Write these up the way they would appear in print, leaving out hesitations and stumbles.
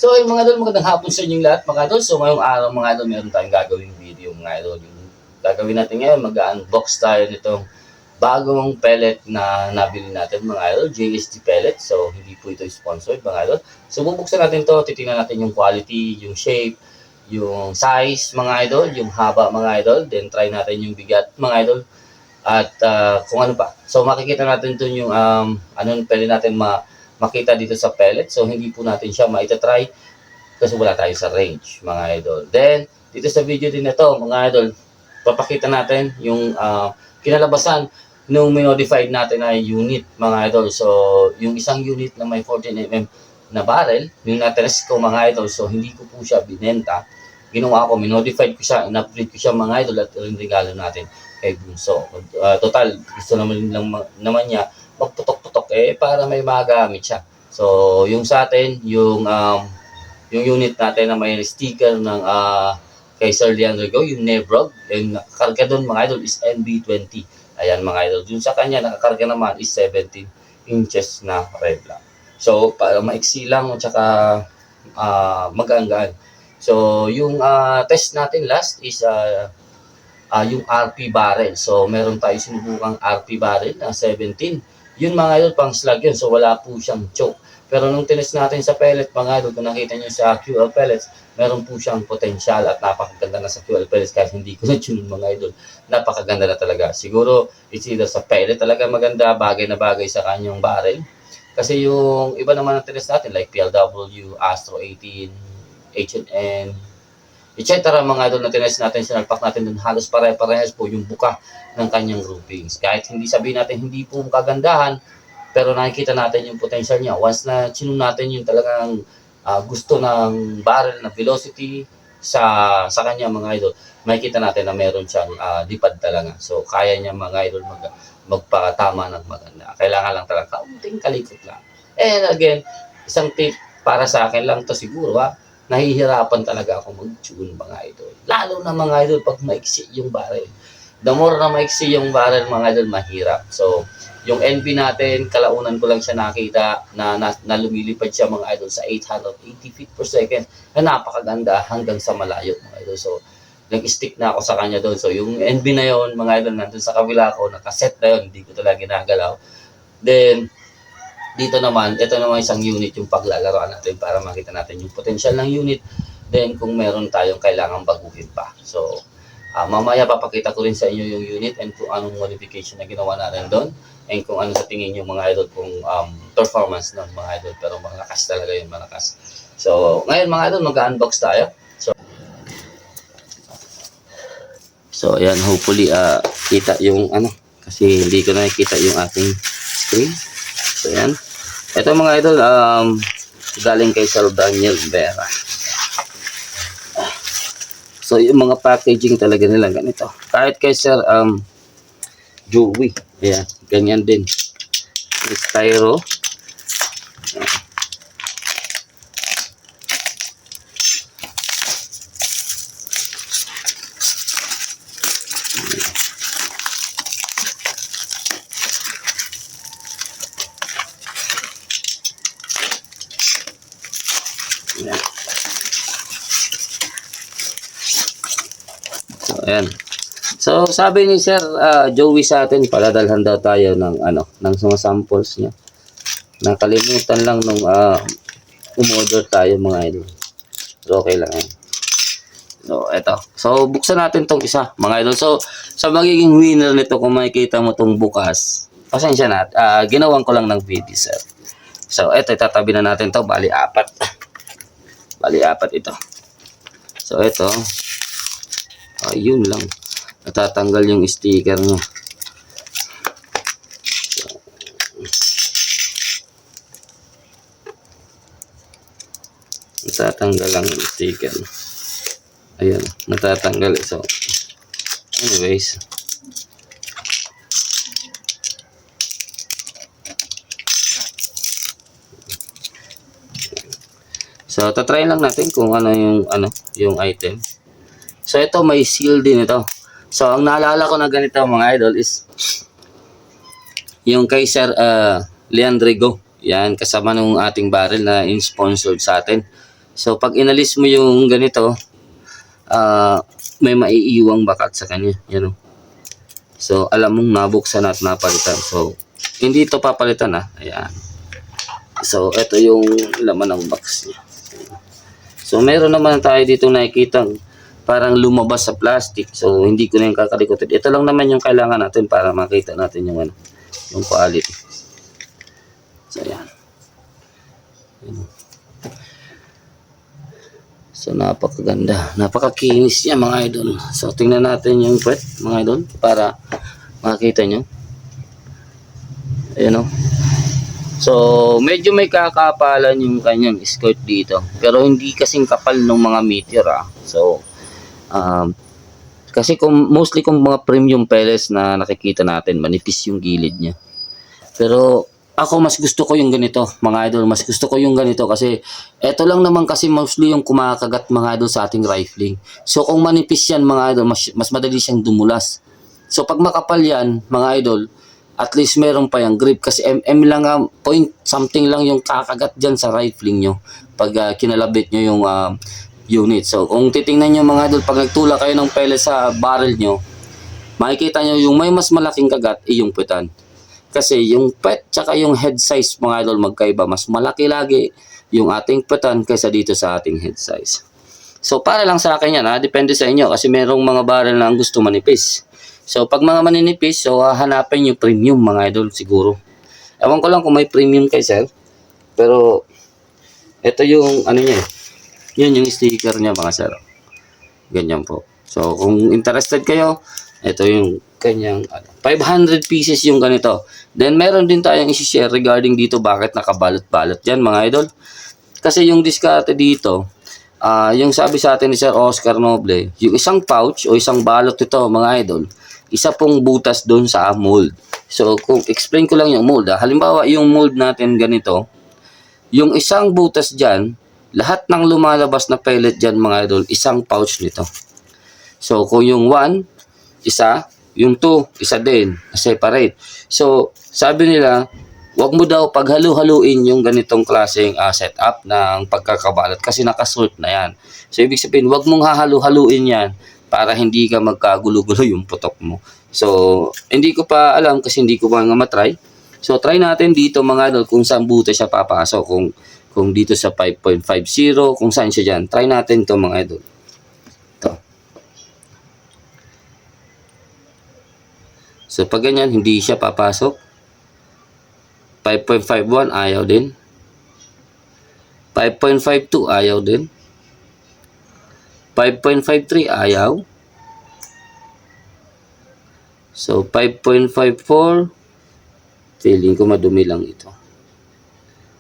So yung mga idol, magandang hapon sa inyong lahat mga idol. So ngayong araw mga idol, meron tayong gagawing video mga idol. Yung gagawin natin ngayon, mag-unbox tayo nitong bagong pellet na nabili natin mga idol, JST pellet. So hindi po ito sponsored mga idol. So bubuksan natin to, titingnan natin yung quality, yung shape, yung size mga idol, yung haba mga idol. Then try natin yung bigat mga idol. At kung ano pa. So makikita natin dun yung anong pwede natin makita dito sa pellet. So hindi po natin siya try kasi wala tayo sa range mga idol. Then dito sa video din ito mga idol, papakita natin yung kinalabasan nung modified natin na unit mga idol. So yung isang unit na may 14mm na barrel, yung na-test ko mga idol, so hindi ko po siya binenta. Ginawa ko, minodified ko siya, in-upgrade ko siya mga idol at regalo natin kay Bunso. Total, gusto naman niya magputok-putok para may magamit siya. So, yung sa atin, yung unit natin na may sticker ng kay Sir Leandro Go, yung Nebrog, yung nakakarga doon mga idol is NB20. Ayan mga idol. Yung sa kanya, nakakarga naman is 17 inches na Revlon. So, para maiksi lang at saka magaanggaan. So, yung test natin last is yung RP barrel. So, meron tayo sinubukang RP barrel na 17. Yun mga idol, pang slug yun. So, wala po siyang choke. Pero nung tinest natin sa pellet, mga idol, kung nakita nyo sa QL pellets, meron po siyang potential at napakaganda na sa QL pellets kahit hindi ko na-tune mga idol. Napakaganda na talaga. Siguro, it's either sa pellet talaga maganda, bagay na bagay sa kanyang barrel. Kasi yung iba naman ang tinest natin, like PLW, Astro 18, H&N, etc. mga idol na tinest natin, sinalpak natin dun, halos pare-parehas po yung buka ng kanyang groupings. Kahit hindi sabihin natin hindi po kagandahan, pero nakikita natin yung potential niya. Once na chinun natin yung talagang gusto ng barrel na velocity sa kanya mga idol, makikita natin na meron siyang lipad talaga. So kaya niya mga idol magpatama ng maganda. Kailangan lang talaga kaunting kalikot lang. And again, isang tip para sa akin lang to siguro nahihirapan talaga ako mag-tune mga idol. Lalo na mga idol pag maiksi yung barrel. The more na maiksi yung barrel mga idol, mahirap. So yung NB natin, kalaunan ko lang siya nakita na lumilipad siya mga idol sa 880 feet per second na napakaganda hanggang sa malayo mga idol. So nag-stick na ako sa kanya doon. So yung NB na yon mga idol, nandun sa kabila ko, nakaset na yun, hindi ko talaga ginagalaw. Then dito naman, ito naman isang unit yung paglalaroan natin para makita natin yung potential ng unit. Then kung meron tayong kailangang baguhin pa. So mamaya papakita ko rin sa inyo yung unit and kung anong modification na ginawa natin doon and kung ano sa tingin yung mga idol kung performance ng mga idol, pero malakas talaga yun, malakas. So ngayon mga idol, mag-unbox tayo. So ayan, hopefully kita yung kasi hindi ko nakikita yung ating screen. So ayan, ito mga idol, galing kay Sir Daniel Vera. So yung mga packaging talaga nila ganito. Kahit kay Sir Joey, ayan, ganyan din. Styro. Ayan. So ayan. So sabi ni Sir Joey sa atin, paladalhan daw tayo ng ng mga samples niya. Nakalimutan lang nung umorder tayo mga idol. So okay lang yan. So eto. So buksan natin tong isa mga idol. So sa magiging winner nito, kung makikita mo tong bukas, pasensya na, ginawan ko lang ng video sir. So eto, itatabi na natin to, bali apat. Bali apat ito. So eto, ayun lang, natatanggal yung sticker niya. Natatanggal lang yung sticker. Ayun, natatanggal. So anyways, so tatry lang natin kung ano yung item. So ito, may seal din ito. So ang naalala ko na ganito mga idol is yung kay Sir Leandro Go. Yan, kasama nung ating barrel na in-sponsored sa atin. So, pag inalis mo yung ganito, may maiiwang bakat sa kanya. Yan o. So, alam mong nabuksan at napalitan. So, hindi ito papalitan Ayan. So, ito yung laman ng box niya. So, meron naman tayo dito nakikitang parang lumabas sa plastic. So, hindi ko na yung kakalikutin. Ito lang naman yung kailangan natin para makita natin yung yung quality. So, ayan. So, napakaganda. Napakakinis niya mga idol. So, tingnan natin yung puwet mga idol para makita nyo. Ayan o. So, medyo may kakapalan yung kanyang skirt dito. Pero hindi kasing kapal ng mga meteor So, kasi mostly kung mga premium pellets na nakikita natin, manipis yung gilid niya. Pero, ako mas gusto ko yung ganito, mga idol. Mas gusto ko yung ganito kasi eto lang naman kasi mostly yung kumakagat mga idol sa ating rifling. So, kung manipis yan mga idol, mas madali siyang dumulas. So, pag makapal yan, mga idol, at least meron pa yung grip kasi lang point something lang yung kakagat dyan sa rifling nyo pag kinalabit nyo yung unit. So, kung titingnan nyo mga idol, pag nagtula kayo ng pellet sa barrel nyo, makikita nyo yung may mas malaking kagat, yung puwetan. Kasi yung pet tsaka yung head size mga idol magkaiba. Mas malaki lagi yung ating puwetan kaysa dito sa ating head size. So, para lang sa akin yan depende sa inyo kasi merong mga barrel na ang gusto manipis. So, pag mga maninipis, so hanapin yung premium mga idol siguro. Ewan ko lang kung may premium kay sir. Pero, ito yung niya Yun yung sticker niya mga sir. Ganyan po. So, kung interested kayo, ito yung kanyang 500 pieces yung ganito. Then, meron din tayong isi-share regarding dito bakit nakabalot-balot yan mga idol. Kasi yung diskarte dito, yung sabi sa atin ni Sir Oscar Noble, yung isang pouch o isang balot ito mga idol, isa pong butas doon sa mold. So, kung explain ko lang yung mold. Halimbawa, yung mold natin ganito, yung isang butas dyan, lahat ng lumalabas na pellet dyan mga idol, isang pouch nito. So, kung yung 1, isa, yung 2, isa din, separate. So, sabi nila, wag mo daw paghalu-haluin yung ganitong klaseng setup ng pagkakabalot kasi nakasort na yan. So, ibig sabihin, wag mong hahalu-haluin yan para hindi ka magkagulo-gulo yung putok mo. So, hindi ko pa alam kasi hindi ko pa nga matry. So, try natin dito mga idol kung saan butas siya papasok. Kung dito sa 5.50, kung saan siya dyan. Try natin to mga idol. Ito. So, pag ganyan, hindi siya papasok. 5.51, ayaw din. 5.52, ayaw din. 5.53, ayaw. So, 5.54, feeling ko madumi lang ito.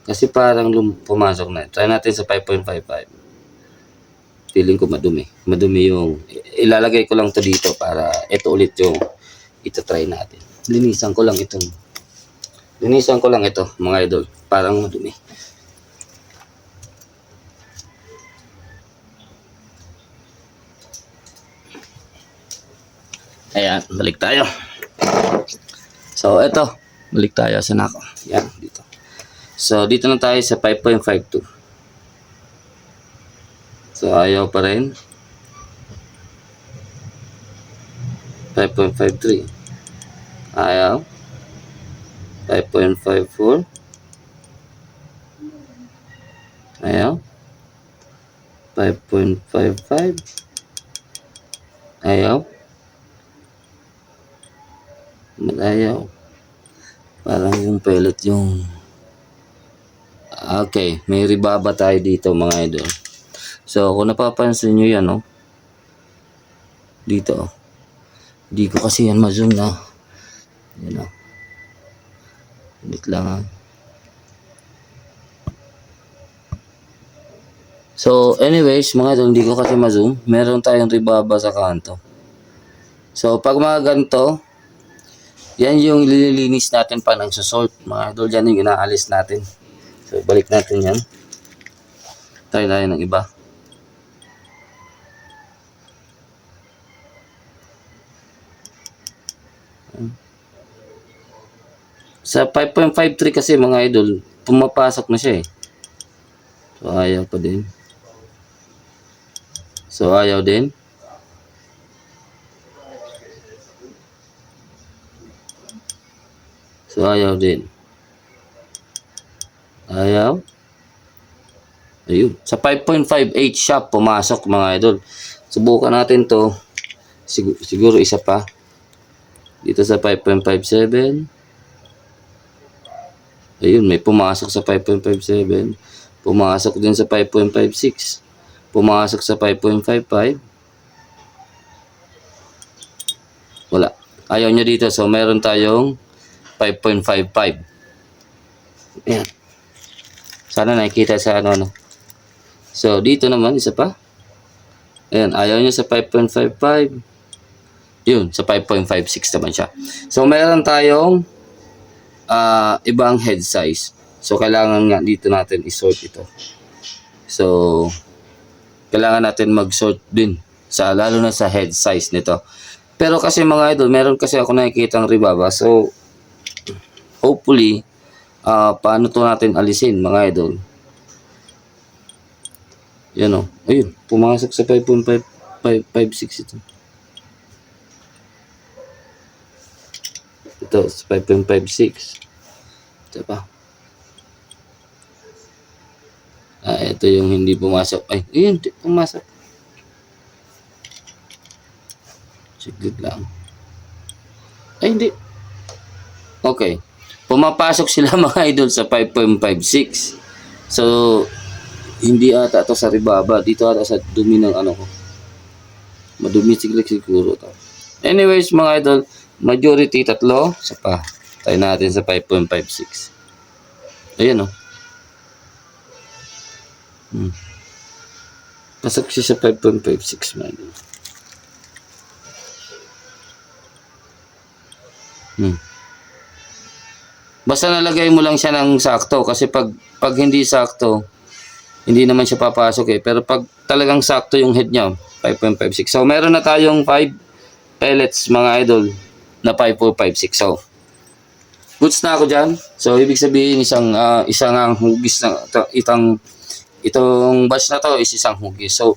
Kasi parang pumasok na. Try natin sa 5.55. Feeling ko madumi. Madumi yung, ilalagay ko lang to dito para ito ulit yung ito-try natin. Linisan ko lang ito mga idol. Parang madumi. Ayan, balik tayo. So, ito. Balik tayo sa nako. Yan, dito. So, dito na tayo sa 5.52. So, ayaw pa rin. 5.53. Ayaw. 5.54. Ayaw. 5.55. Ayaw. Ayaw. Parang yung pellet yung... Okay, may ribaba tayo dito mga idol. So, kung napapansin nyo yan, dito, hindi ko kasi yan ma-zoom na. Yan, ulit lang, So, anyways, mga idol, hindi ko kasi ma-zoom. Meron tayong ribaba sa kanto. So, pag mga ganito, yan yung ililinis natin pa ng susort. Mga idol, yan yung inaalis natin. So, balik natin yan. Try tayo ng iba. Sa 5.53 kasi mga idol, pumapasok na siya So, ayaw pa din. So, ayaw din. So, ayaw din. Ayaw. Ayun. Sa 5.58 shop, pumasok mga idol. Subukan natin to. Siguro isa pa. Dito sa 5.57. Ayun, may pumasok sa 5.57. Pumasok din sa 5.56. Pumasok sa 5.55. Wala. Ayaw nyo dito. So, meron tayong 5.55. Ayan. Sana nakikita sa ano. So, dito naman, isa pa. Ayan, ayaw nyo sa 5.55. Yun, sa 5.56 naman siya. So, meron tayong ibang head size. So, kailangan nga dito natin isort ito. So, kailangan natin mag-sort din. Lalo na sa head size nito. Pero kasi mga idol, meron kasi ako nakikitang ribaba. So, hopefully, paano to natin alisin mga idol? Yan o. Ayun, pumasok sa 5.56 ito. Ito, 5.56. Ito pa. Ito yung hindi pumasok. Ay, yun, pumasok. Siglit lang. Ay, hindi. Okay. Pumapasok sila mga idol sa 5.56. So, hindi ata ito sa ribaba. Dito ata sa dumi ng ano ko. Madumi siguro ito. Anyways, mga idol, majority tatlo. Isa pa. Tayo natin sa 5.56. Ayan o. Pasok siya sa 5.56 mga idol. Basta nalagay mo lang siya ng sakto kasi pag hindi sakto, hindi naman siya papasok eh. Pero pag talagang sakto yung head niya, 5.56. So meron na tayong 5 pellets mga idol na 5.56. So goods na ako dyan. So ibig sabihin isang hugis na itong batch na to is isang hugis. So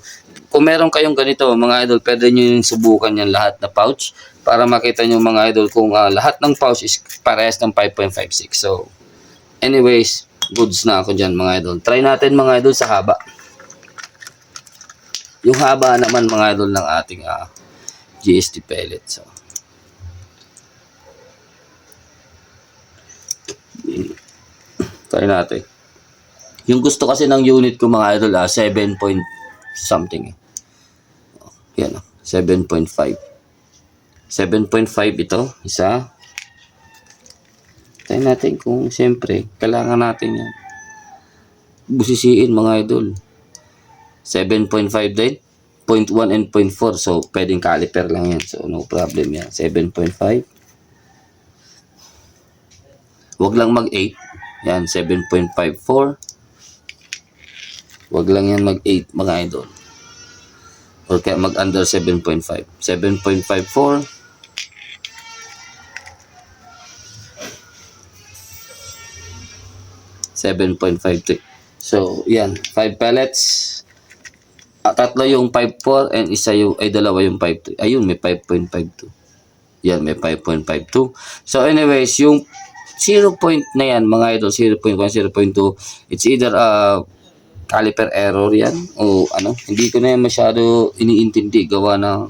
kung meron kayong ganito mga idol, pwede nyo yung subukan yan lahat na pouch para makita nyo mga idol kung lahat ng pouch is parehas ng 5.56. So anyways, goods na ako dyan mga idol. Try natin mga idol sa haba. Yung haba naman mga idol ng ating GST pellet. So try natin. Yung gusto kasi ng unit ko mga idol 7 point something eh. Yan 7.5. 7.5 ito, isa. Try natin kung siyempre kailangan natin yan. Busisiin mga idol. 7.5 din. 0.1 and 0.4. So, pwedeng caliper lang yan. So, no problem yan. 7.5. Huwag lang mag-8. Yan, 7.54. Huwag lang yan mag-8 mga idol. Or kaya mag-under 7.5. 7.54. 7.53. So, yan. 5 pellets. Tatlo yung 5.4 and dalawa yung 5.3. Ayun, may 5.52. Yan, may 5.52. So, anyways, yung 0 point na yan, mga idol, 0.1, 0.2, it's either caliper error yan o ano. Hindi ko na yan masyado iniintindi. Gawa ng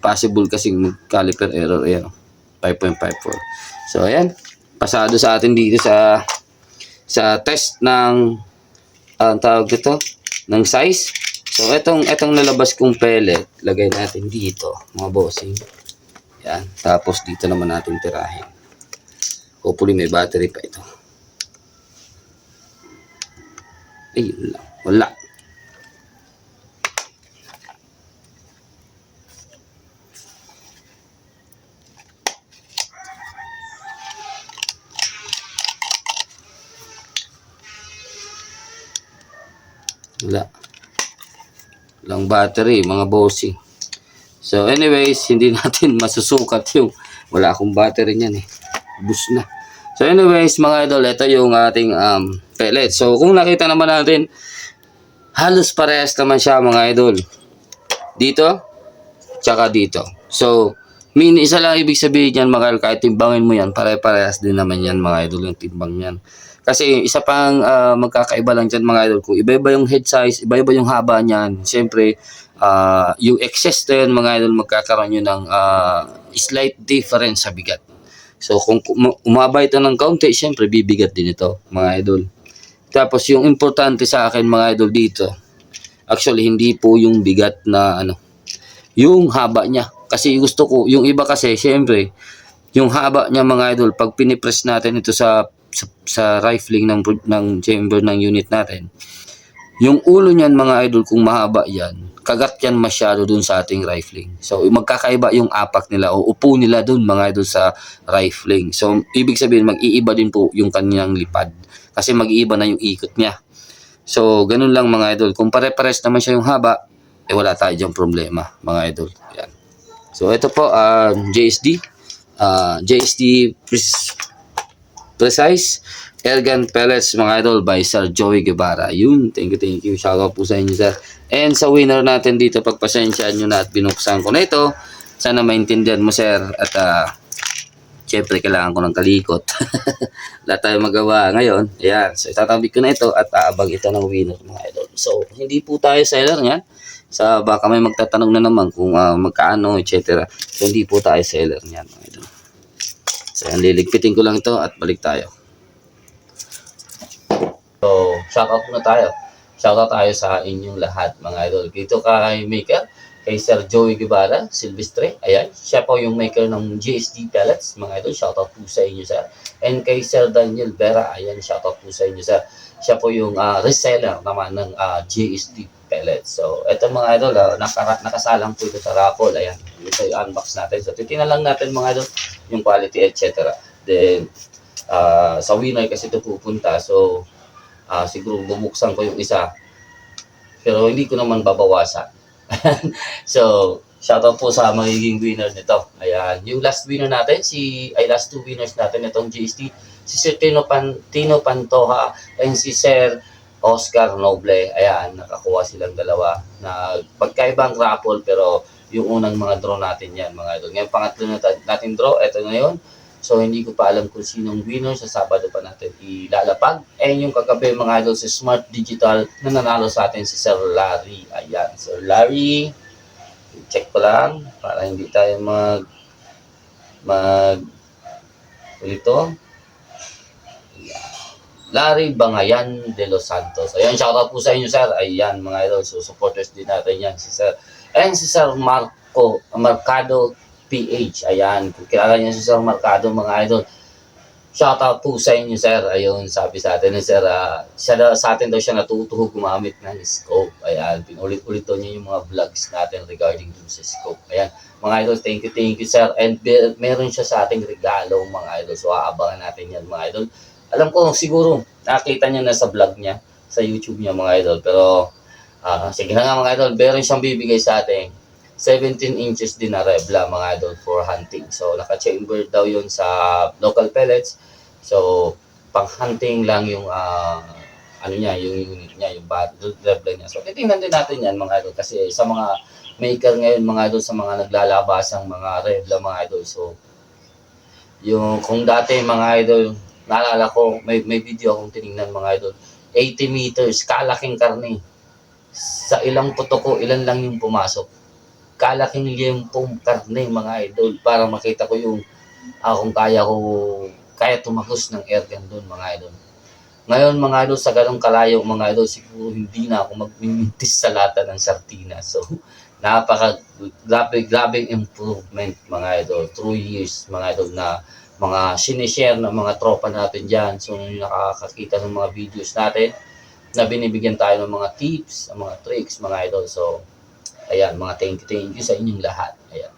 possible kasing caliper error. Ayan, 5.54. So, ayan. Pasado sa atin dito sa test ng tawag dito ng size. So etong nalabas kong pellet, lagay natin dito mga bossing. Yan, tapos dito naman natin tirahin. Hopefully may battery pa ito. Ayun lang, wala. Walang battery mga bossy. So anyways, hindi natin masusukat yung wala akong battery niyan eh. Bus na. So anyways mga idol, ito yung ating pellet. So kung nakita naman natin, halos parehas naman siya mga idol. Dito, tsaka dito. So, isa lang ibig sabihin yan mga idol, kahit timbangin mo yan, pare-parehas din naman yan mga idol yung timbang yan. Kasi isa pang magkakaiba lang dyan mga idol, kung iba-iba yung head size, iba-iba yung haba niyan, siyempre, yung excess na yan mga idol, magkakaroon yun ng slight difference sa bigat. So, kung umaba ito ng kaunti, siyempre, bibigat din ito mga idol. Tapos, yung importante sa akin mga idol dito, actually, hindi po yung bigat na yung haba niya. Kasi gusto ko, yung iba kasi, syempre, yung haba niya mga idol, pag pinipress natin ito sa rifling ng chamber ng unit natin, yung ulo niyan mga idol, kung mahaba yan, kagat yan masyado dun sa ating rifling. So, magkakaiba yung apak nila o upo nila dun mga idol sa rifling. So, ibig sabihin, mag-iiba din po yung kanyang lipad. Kasi mag-iiba na yung ikot niya. So, ganun lang mga idol. Kung pare-pares naman siya yung haba, wala tayo diyang problema mga idol. Yan. So, ito po, JSD. JSD Precise Airgun Pellets mga idol by Sir Joey Guevara. Yun, thank you. Shoutout po sa inyo, sir. And sa winner natin dito, pagpasensyaan nyo na at binuksan ko na ito. Sana maintindihan mo, sir. At syempre, kailangan ko ng kalikot. Wala tayong magawa ngayon. Ayan. So, itatabi ko na ito at aabang ito ng winner mga idol. So, hindi po tayo seller niyan. Sa baka may magtatanong na naman kung magkaano, etc. So, hindi po tayo seller niyan mga idol. So, liligpitin ko lang ito at balik tayo. So, shoutout muna tayo. Shoutout tayo sa inyong lahat mga idol. Dito kay maker, kay Sir Joey Guevara, Silvestre. Ayan, siya po yung maker ng GSD pellets mga idol. Shoutout po sa inyo, sir. And kay Sir Daniel Vera, ayan, shoutout po sa inyo, sir. Siya po yung reseller naman ng GSD pellets. So, ito mga idol, nakasalang po ito sa raffle. Ayan, ito yung unbox natin. So, titingnan lang natin mga idol yung quality, etc. Then, sa winner kasi ito pupunta. So, siguro bubuksan ko yung isa. Pero hindi ko naman babawasan. So, shoutout po sa magiging winner nito. Ayan, yung last winner natin, last two winners natin itong GST, si Sir Tino Pantoja and si Sir Oscar Noble. Ayan, nakakuha silang dalawa na pagkaibang raffle pero yung unang mga draw natin yan mga idol. Ngayon pangatlo natin draw, ito na yun. So, hindi ko pa alam kung sinong winner. Sa Sabado pa natin ilalapag. And yung kagabi mga idol, si Smart Digital na nanalo sa atin si Sir Larry. Ayan, Sir Larry. Check ko lang para hindi tayo ito. Larry Bangayan de Los Santos. Ayan, shoutout po sa inyo, sir. Ayan, mga idol. So, supporters din natin yan. Si Sir. And si Sir Marcado PH. Ayan, kung kilala niyo si Sir Marcado, mga idol, shoutout po sa inyo, sir. Ayun, sabi sa atin ni sir, sa atin daw siya natutuho gumamit ng scope. Ayan, pinulit-ulit niya yung mga vlogs natin regarding dun sa scope. Ayan, mga idol, thank you, sir. And meron siya sa ating regalo, mga idol. So, aabangan natin yan, mga idol. Alam ko, siguro, nakita niya na sa vlog niya, sa YouTube niya, mga idol. Pero, sige na nga, mga idol, meron siyang bibigay sa atin. 17 inches din na Rebla mga idol for hunting. So naka-chamber daw yun sa local pellets. So pang hunting lang yung yung unit niya, yung Rebla niya. So titingnan din natin yan mga idol kasi sa mga maker ngayon mga idol, sa mga naglalabasang mga Rebla mga idol. So yung kung dati mga idol, naalala ko may video akong tiningnan mga idol, 80 meters, kalaking karne. Sa ilang puto ko, ilan lang yung pumasok. Kalaking liempong karne mga idol para makita ko yung kung kaya tumagos ng airgun doon mga idol. Ngayon mga idol, sa ganong kalayo mga idol, siguro hindi na ako magmimintis sa lata ng sardinas. So grabing improvement mga idol, 2 years mga idol na mga sinishare ng mga tropa natin dyan. So yung nakakakita ng mga videos natin na binibigyan tayo ng mga tips, mga tricks mga idol. So ayan, mga thank you sa inyong lahat. Ayan,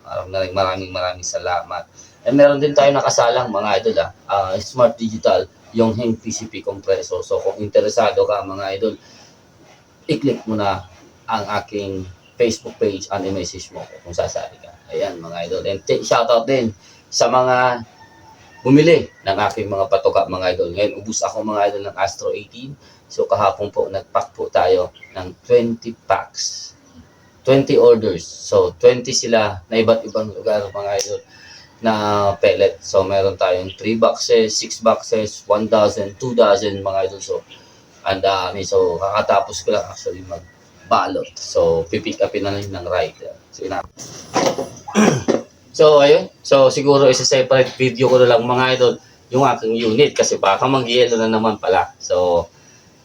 maraming salamat. And meron din tayo nakasalang mga idol Smart Digital, yung Heng PCP compressor. So kung interesado ka mga idol, i-click mo na ang aking Facebook page and i-message mo kung sasali ka. Ayan mga idol. And shoutout din sa mga bumili ng aking mga patuka mga idol. Ngayon ubus ako mga idol ng Astro 18. So kahapon po nagpack po tayo ng 20 packs 20 orders. So 20 sila na iba't ibang lugar mga idol na pellet. So meron tayong 3 boxes, 6 boxes, 1 dozen, 2 dozen mga idol. So ang dami. So kakatapos ko lang actually magbalot. So pipick upin na lang ng rider. So So, ayun. So, siguro isa-separate video ko na lang mga idol yung aking unit kasi baka mag-yellow na naman pala. So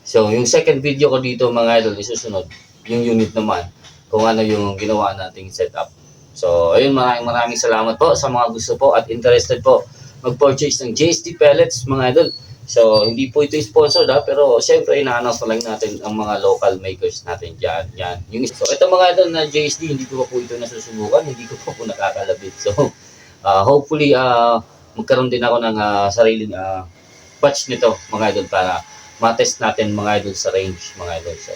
yung second video ko dito mga idol, isusunod yung unit naman kung ano yung ginawa nating setup. So, ayun, maraming salamat po sa mga gusto po at interested po mag-purchase ng JST pellets mga idol. So, hindi po ito sponsor pero syempre ina-announce na lang natin ang mga local makers natin dyan. Yan. So, ito mga idol na JST, hindi ko pa po ito nasusubukan, hindi ko pa po nakakalabit. So, hopefully, magkaroon din ako ng sariling batch nito mga idol para matest natin mga idol sa range mga idol. So,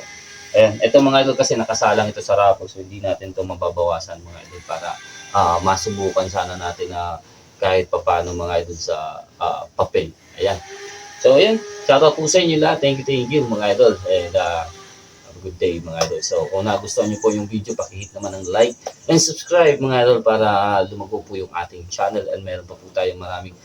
ayan. Ito mga idol kasi nakasalang ito sa raffle so hindi natin ito mababawasan mga idol para masubukan sana natin na kahit papano mga idol sa papel. Ayan. So, ayan. Shoutout po sa inyo lahat. Thank you mga idol. And have a good day mga idol. So, kung nagustuhan nyo po yung video, pakihit naman ng like and subscribe mga idol para lumago po yung ating channel and meron pa po tayong maraming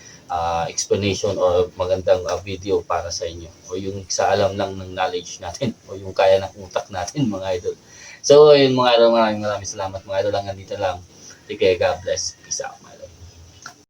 explanation or magandang video para sa inyo o yung sa alam lang ng knowledge natin o yung kaya ng utak natin mga idol. So, ayun mga idol, maraming salamat mga idol. Hanggang dito lang. Take care, God bless. Peace out mga idol.